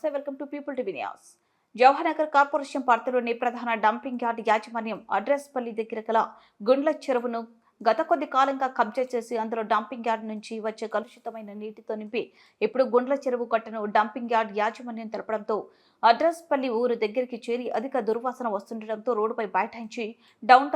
నమస్తే, welcome to people TV news. Jawahar Nagar corporation పరిధిలోని ప్రధాన డంపింగ్ యార్డ్ యాజమాన్యం అడ్రస్పల్లి దగ్గర గల గుండ్ల చెరువును గత కొద్ది కాలంగా కబ్జా చేసి అందులో డంపింగ్ యార్డ్ నుంచి వచ్చే కలుషితమైన నీటితో నింపి ఇప్పుడు గుండ్ల చెరువు కట్టను డంపింగ్ యార్డ్ యాజమాన్యం తెలపడంతో అడ్రస్పల్లి ఊరు దగ్గరికి చేరి అధిక దుర్వాసన వస్తుండటంతో రోడ్డుపై బైఠాయించి డౌన్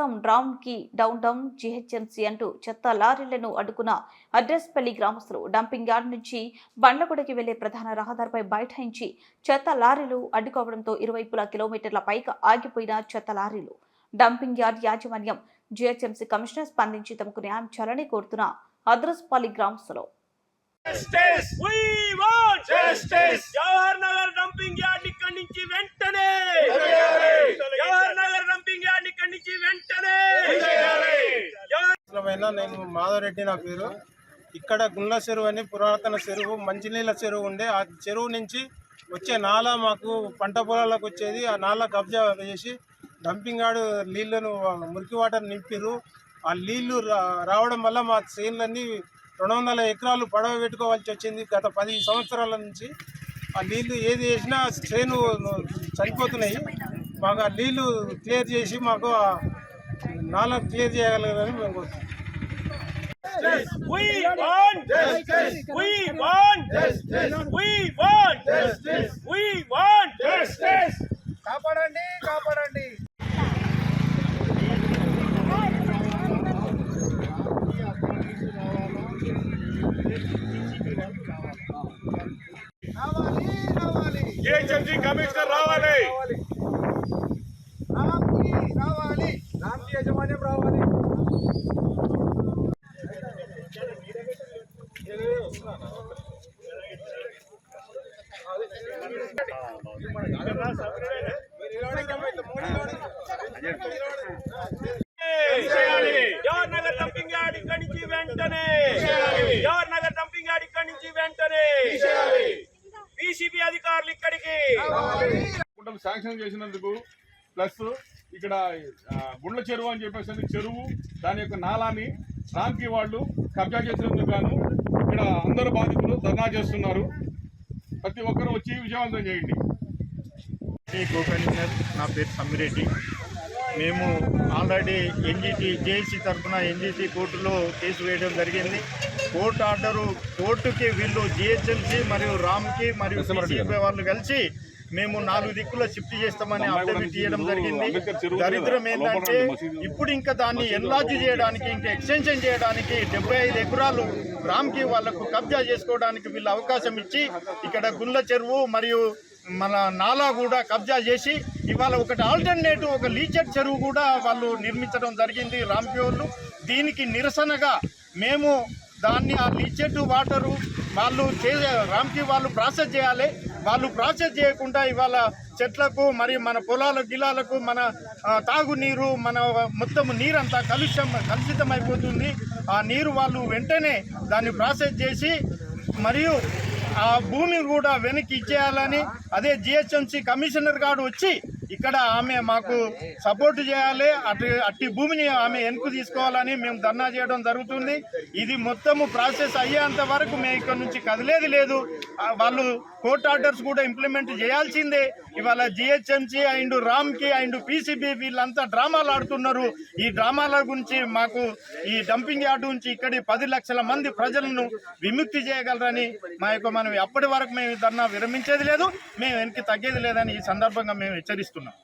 టౌన్ జీహెచ్ఎంసీ అంటూ చెత్త లారీలను అడ్డుకున్న అడ్రస్పల్లి గ్రామస్తులు డంపింగ్ యార్డ్ నుంచి బండ్లగూడకి వెళ్లే ప్రధాన రహదారిపై బైఠాయించి చెత్త లారీలు అడ్డుకోవడంతో ఇరువైపులా కిలోమీటర్ల పైగా ఆగిపోయిన చెత్త లారీలు. డంపింగ్ యార్డ్ యాజమాన్యం జీహెచ్ఎంసీ కమిషనర్ స్పందించి తమకు న్యాయం చేయాలని కోరుతున్న అద్రస్పల్లి గ్రామస్తులు. జవహర్ నగర్ డంపింగ్ యార్డ్ ఇక్కడి నుంచి వెంటనే నేను మాధవరెడ్డి నా పేరు. ఇక్కడ గుండ్ల చెరువు అని పురాతన చెరువు, మంచినీళ్ళ చెరువు ఉండే. ఆ చెరువు నుంచి వచ్చే నాలా మాకు పంట పొలాలకు వచ్చేది. ఆ నాలా కబ్జా చేసి డంపింగ్ యార్డ్ నీళ్లను మురికి వాటర్ నింపిరు. ఆ నీళ్లు రావడం వల్ల మా చేనులన్నీ 200 ఎకరాలు పడవ పెట్టుకోవాల్సి వచ్చింది. గత 10 సంవత్సరాల నుంచి ఆ నీళ్లు ఏది చేసినా చేను చనిపోతున్నాయి. మాకు ఆ నీళ్లు క్లియర్ చేసి మాకు నాలా క్లియర్ చేయగలరని మేము కోరుతున్నాం. కాపాడండి, కాపాడండి. జీహెచ్ఎంసీ కమిషనర్ రావాలి, రామ్కి యాజమాన్యం రావాలి. జవహర్ నగర్ డంపింగ్ యార్డ్ ఇక్కడి నుంచి వెంటనే, జవహర్ నగర్ డంపింగ్ యార్డ్ ఇక్కడి నుంచి వెంటనే, పీసీబీ అధికారులు ఇక్కడికి శాంక్షన్ చేసినందుకు, ప్లస్ ఇక్కడ గుండ్ల చెరువు అని చెప్పేసి చెరువు దాని యొక్క నాలాన్ని రామ్కి వాళ్ళు కబ్జా చేసినందుకు గాను ఇక్కడ అందరూ బాధితులు ధర్నా చేస్తున్నారు. ప్రతి ఒక్కరూ వచ్చి విజయవంతం చేయండి. కమిషనర్, నా పేరు సమ్మిరెడ్డి. మేము ఆల్రెడీ జేఏసీ తరఫున ఎన్జీసీ కోర్టులో కేసు వేయడం జరిగింది. కోర్టు ఆర్డరు, కోర్టుకి వీళ్ళు జీహెచ్ఎంసీ మరియు రామ్కి మరియు పీసీబీ వాళ్ళు కలిసి మేము 4 దిక్కుల షిఫ్ట్ చేస్తామని అఫిడవిట్ ఇవ్వడం జరిగింది. దరిద్రం ఏంటంటే ఇప్పుడు ఇంకా దాన్ని ఎన్లార్జ్ చేయడానికి, ఇంకా ఎక్స్టెన్షన్ చేయడానికి 75 ఎకరాలు రామ్కి వాళ్లకు కబ్జా చేసుకోవడానికి వీళ్ళు అవకాశం ఇచ్చి ఇక్కడ గుండ్ల చెరువు మరియు మన నాలా కూడా కబ్జా చేసి ఇవాళ ఒకటి ఆల్టర్నేటివ్ ఒక లీచెట్ చెరువు కూడా వాళ్ళు నిర్మించడం జరిగింది రామ్కి వాళ్ళు. దీనికి నిరసనగా మేము దాన్ని ఆ లీచెట్ వాటరు వాళ్ళు రామ్కి వాళ్ళు ప్రాసెస్ చేయాలి. వాళ్ళు ప్రాసెస్ చేయకుండా ఇవాళ చెట్లకు మరియు మన పొలాల గిలాలకు మన తాగునీరు, మన మొత్తం నీరంతా కలుషితమైపోతుంది. ఆ నీరు వాళ్ళు వెంటనే దాన్ని ప్రాసెస్ చేసి మరియు ఆ భూమి కూడా వెనక్కి ఇచ్చేయాలని, అదే జిహెచ్ఎంసీ కమిషనర్ గారు వచ్చి ఇక్కడ ఆమె మాకు సపోర్ట్ చేయాలి, అట్టి భూమిని ఆమె వెనక్కు తీసుకోవాలని మేము ధర్నా చేయడం జరుగుతుంది. ఇది మొత్తము ప్రాసెస్ అయ్యేంత వరకు మేము ఇక్కడ నుంచి కదిలేది లేదు. వాళ్ళు కోర్ట్ ఆర్డర్స్ కూడా ఇంప్లిమెంట్ చేయాల్సిందే. ఇవాళ జిహెచ్ఎంసీ అండ్ రామ్కి అండ్ పీసీబీ వీళ్ళంతా డ్రామాలు ఆడుతున్నారు. ఈ డ్రామాల గురించి మాకు ఈ డంపింగ్ యార్డ్ నుంచి ఇక్కడి 10 లక్షల మంది ప్రజలను విముక్తి చేయగలరని మనం అప్పటి వరకు మేము ధర్నా విరమించేది లేదు, మేము వెనక్కి తగ్గేది లేదని ఈ సందర్భంగా మేము హెచ్చరిస్తున్నాం.